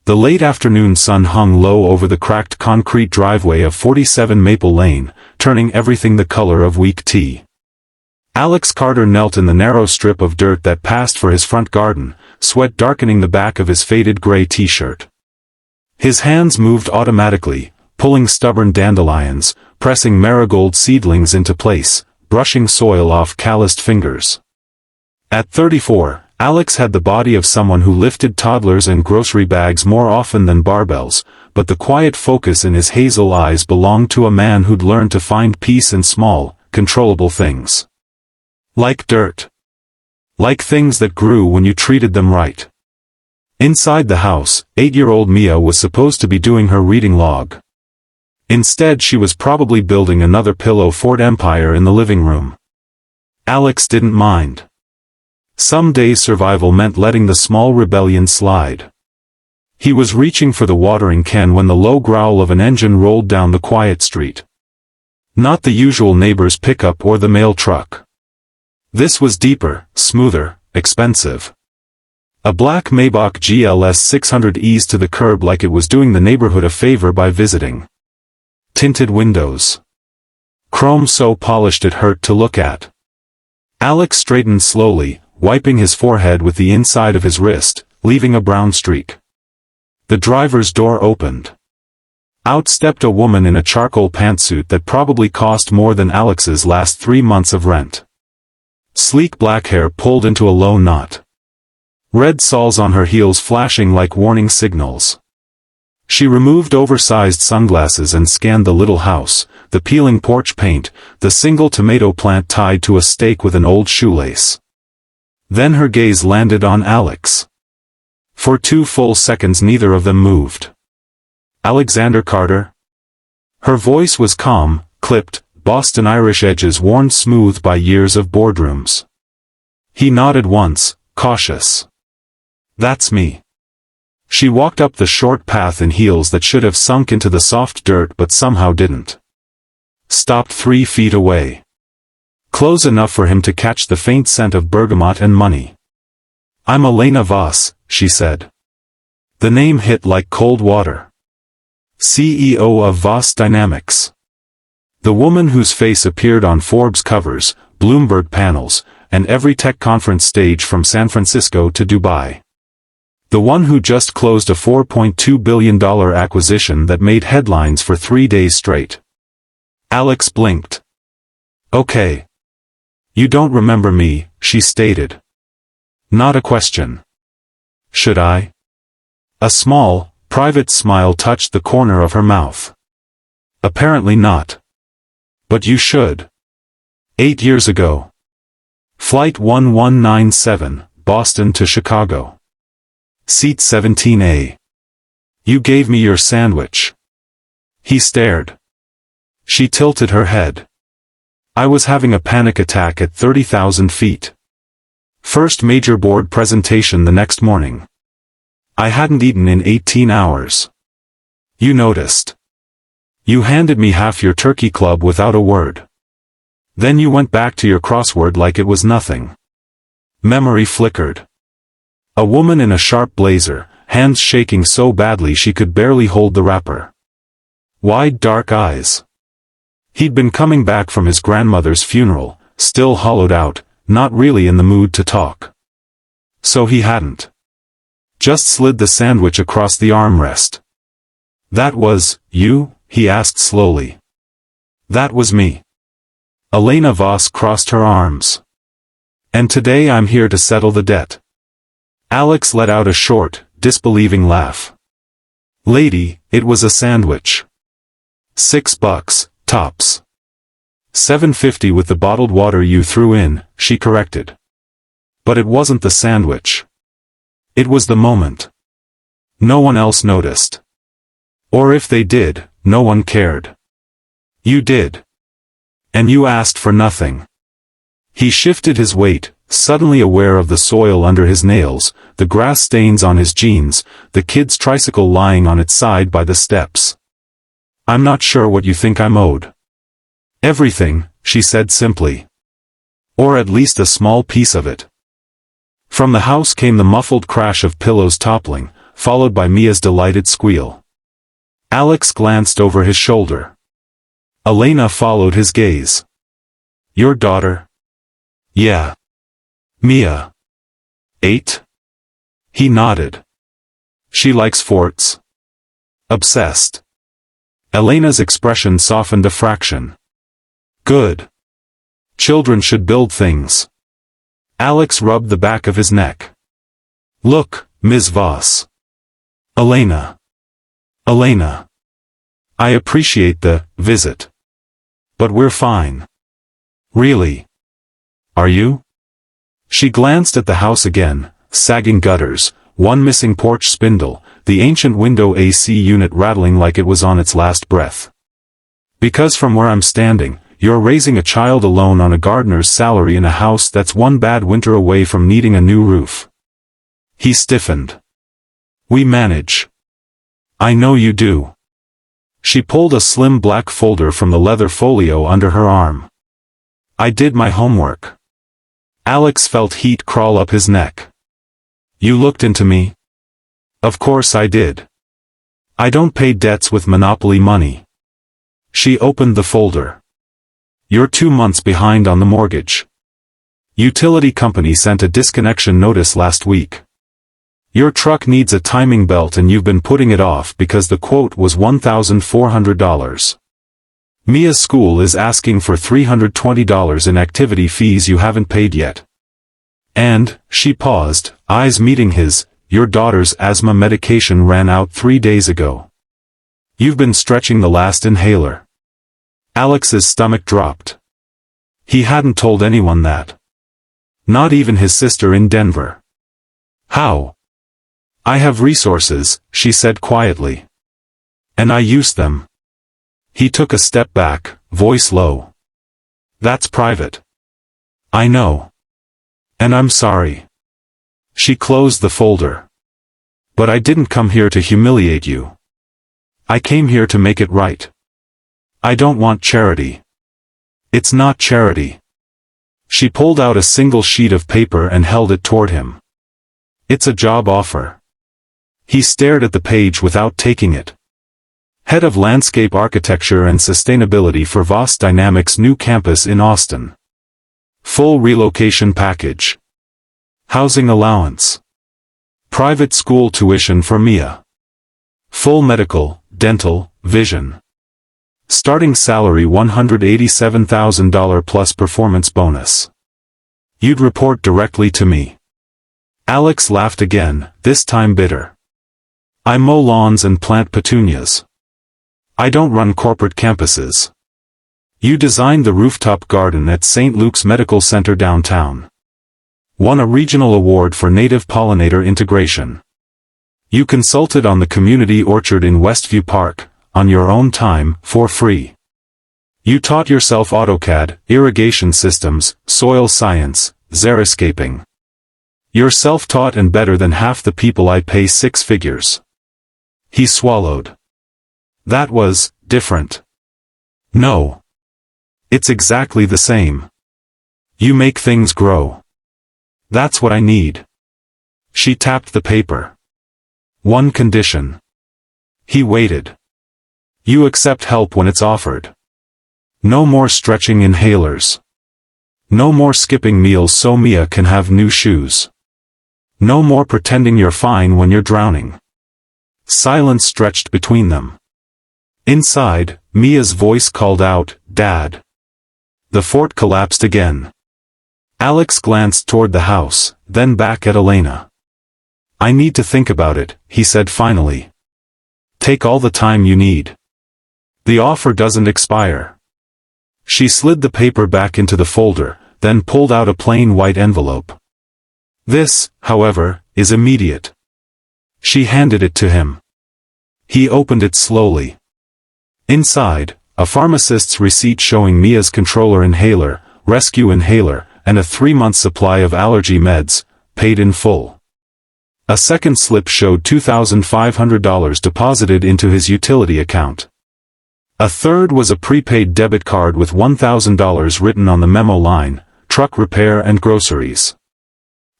The late afternoon sun hung low over the cracked concrete driveway of 47 Maple Lane, turning everything the color of weak tea. Alex Carter knelt in the narrow strip of dirt that passed for his front garden, sweat darkening the back of his faded gray t-shirt. His hands moved automatically, pulling stubborn dandelions, pressing marigold seedlings into place, brushing soil off calloused fingers. At 34, Alex had the body of someone who lifted toddlers and grocery bags more often than barbells, but the quiet focus in his hazel eyes belonged to a man who'd learned to find peace in small, controllable things. Like dirt. Like things that grew when you treated them right. Inside the house, 8-year-old Mia was supposed to be doing her reading log. Instead, she was probably building another pillow fort empire in the living room. Alex didn't mind. Some days survival meant letting the small rebellion slide. He was reaching for the watering can when the low growl of an engine rolled down the quiet street. Not the usual neighbor's pickup or the mail truck. This was deeper, smoother, expensive. A black Maybach GLS 600 eased to the curb like it was doing the neighborhood a favor by visiting. Tinted windows. Chrome so polished it hurt to look at. Alex straightened slowly, wiping his forehead with the inside of his wrist, leaving a brown streak. The driver's door opened. Out stepped a woman in a charcoal pantsuit that probably cost more than Alex's last 3 months of rent. Sleek black hair pulled into a low knot. Red soles on her heels flashing like warning signals. She removed oversized sunglasses and scanned the little house, the peeling porch paint, the single tomato plant tied to a stake with an old shoelace. Then her gaze landed on Alex. For 2 full seconds neither of them moved. Alexander Carter? Her voice was calm, clipped, Boston Irish edges worn smooth by years of boardrooms. He nodded once, cautious. That's me. She walked up the short path in heels that should have sunk into the soft dirt but somehow didn't. Stopped 3 feet away. Close enough for him to catch the faint scent of bergamot and money. I'm Elena Voss, she said. The name hit like cold water. CEO of Voss Dynamics. The woman whose face appeared on Forbes covers, Bloomberg panels, and every tech conference stage from San Francisco to Dubai. The one who just closed a $4.2 billion acquisition that made headlines for 3 days straight. Alex blinked. Okay. You don't remember me, she stated. Not a question. Should I? A small, private smile touched the corner of her mouth. Apparently not. But you should. 8 years ago. Flight 1197, Boston to Chicago. Seat 17A. You gave me your sandwich. He stared. She tilted her head. I was having a panic attack at 30,000 feet. First major board presentation the next morning. I hadn't eaten in 18 hours. You noticed. You handed me half your turkey club without a word. Then you went back to your crossword like it was nothing. Memory flickered. A woman in a sharp blazer, hands shaking so badly she could barely hold the wrapper. Wide dark eyes. He'd been coming back from his grandmother's funeral, still hollowed out, not really in the mood to talk. So he hadn't. Just slid the sandwich across the armrest. That was, you? He asked slowly. That was me. Elena Voss crossed her arms. And today I'm here to settle the debt. Alex let out a short, disbelieving laugh. Lady, it was a sandwich. $6, tops. $7.50 with the bottled water you threw in, she corrected. But it wasn't the sandwich. It was the moment. No one else noticed. Or if they did, no one cared. You did. And you asked for nothing. He shifted his weight, suddenly aware of the soil under his nails, the grass stains on his jeans, the kid's tricycle lying on its side by the steps. I'm not sure what you think I'm owed. Everything, she said simply. Or at least a small piece of it. From the house came the muffled crash of pillows toppling, followed by Mia's delighted squeal. Alex glanced over his shoulder. Elena followed his gaze. Your daughter? Yeah. Mia. 8? He nodded. She likes forts. Obsessed. Elena's expression softened a fraction. Good. Children should build things. Alex rubbed the back of his neck. Look, Ms. Voss. Elena. Elena. I appreciate the visit. But we're fine. Really? Are you? She glanced at the house again, sagging gutters, one missing porch spindle, the ancient window AC unit rattling like it was on its last breath. Because from where I'm standing, you're raising a child alone on a gardener's salary in a house that's one bad winter away from needing a new roof. He stiffened. We manage. I know you do. She pulled a slim black folder from the leather folio under her arm. I did my homework. Alex felt heat crawl up his neck. You looked into me? Of course I did. I don't pay debts with monopoly money. She opened the folder. You're 2 months behind on the mortgage. Utility company sent a disconnection notice last week. Your truck needs a timing belt and you've been putting it off because the quote was $1,400. Mia's school is asking for $320 in activity fees you haven't paid yet. And, she paused, eyes meeting his, your daughter's asthma medication ran out 3 days ago. You've been stretching the last inhaler. Alex's stomach dropped. He hadn't told anyone that. Not even his sister in Denver. How? I have resources, she said quietly. And I use them. He took a step back, voice low. That's private. I know. And I'm sorry. She closed the folder. But I didn't come here to humiliate you. I came here to make it right. I don't want charity. It's not charity. She pulled out a single sheet of paper and held it toward him. It's a job offer. He stared at the page without taking it. Head of Landscape Architecture and Sustainability for Voss Dynamics' new campus in Austin. Full relocation package. Housing allowance. Private school tuition for Mia. Full medical, dental, vision. Starting salary $187,000 plus performance bonus. You'd report directly to me. Alex laughed again, this time bitter. I mow lawns and plant petunias. I don't run corporate campuses. You designed the rooftop garden at St. Luke's Medical Center downtown. Won a regional award for native pollinator integration. You consulted on the community orchard in Westview Park, on your own time, for free. You taught yourself AutoCAD, irrigation systems, soil science, xeriscaping. You're self-taught and better than half the people I pay 6 figures. He swallowed. That was different. No. It's exactly the same. You make things grow. That's what I need. She tapped the paper. One condition. He waited. You accept help when it's offered. No more stretching inhalers. No more skipping meals so Mia can have new shoes. No more pretending you're fine when you're drowning. Silence stretched between them. Inside, Mia's voice called out, Dad. The fort collapsed again. Alex glanced toward the house, then back at Elena. I need to think about it, he said finally. Take all the time you need. The offer doesn't expire. She slid the paper back into the folder, then pulled out a plain white envelope. This, however, is immediate. She handed it to him. He opened it slowly. Inside, a pharmacist's receipt showing Mia's controller inhaler, rescue inhaler, and a 3-month supply of allergy meds, paid in full. A second slip showed $2,500 deposited into his utility account. A third was a prepaid debit card with $1,000 written on the memo line, truck repair and groceries.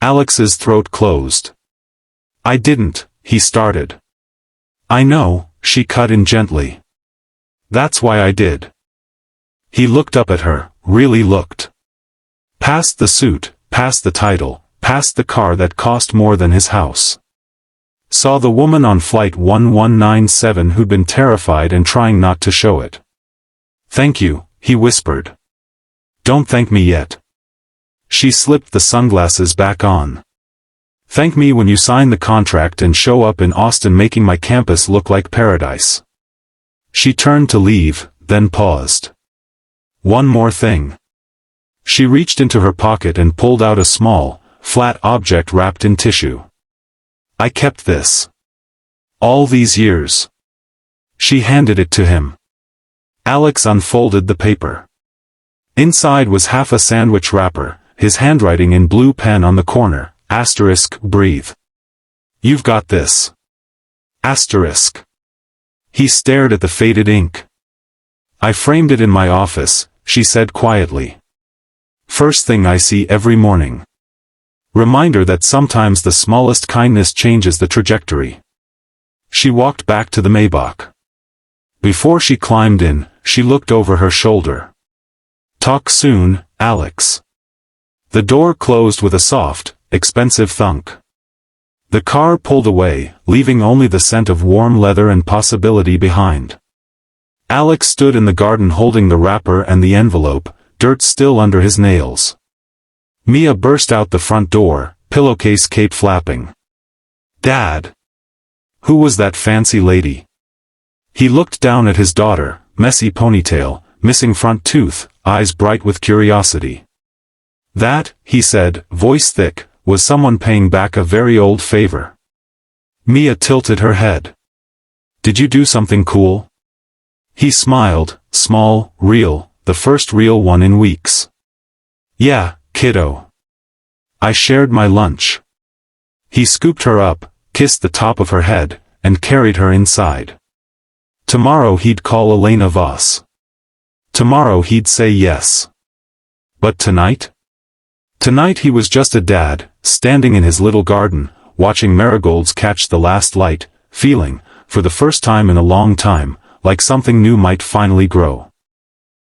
Alex's throat closed. I didn't, he started. I know, she cut in gently. That's why I did. He looked up at her, really looked. Past the suit, past the title, past the car that cost more than his house. Saw the woman on flight 1197 who'd been terrified and trying not to show it. Thank you, he whispered. Don't thank me yet. She slipped the sunglasses back on. Thank me when you sign the contract and show up in Austin making my campus look like paradise. She turned to leave, then paused. One more thing. She reached into her pocket and pulled out a small, flat object wrapped in tissue. I kept this. All these years. She handed it to him. Alex unfolded the paper. Inside was half a sandwich wrapper, his handwriting in blue pen on the corner, *, breathe. You've got this. *. He stared at the faded ink. I framed it in my office, she said quietly. First thing I see every morning. Reminder that sometimes the smallest kindness changes the trajectory. She walked back to the Maybach. Before she climbed in, she looked over her shoulder. Talk soon, Alex. The door closed with a soft, expensive thunk. The car pulled away, leaving only the scent of warm leather and possibility behind. Alex stood in the garden holding the wrapper and the envelope, dirt still under his nails. Mia burst out the front door, pillowcase cape flapping. Dad! Who was that fancy lady? He looked down at his daughter, messy ponytail, missing front tooth, eyes bright with curiosity. That, he said, voice thick, was someone paying back a very old favor. Mia tilted her head. Did you do something cool? He smiled, small, real, the first real one in weeks. Yeah, kiddo. I shared my lunch. He scooped her up, kissed the top of her head, and carried her inside. Tomorrow he'd call Elena Voss. Tomorrow he'd say yes. But tonight? Tonight he was just a dad, standing in his little garden, watching marigolds catch the last light, feeling, for the first time in a long time, like something new might finally grow.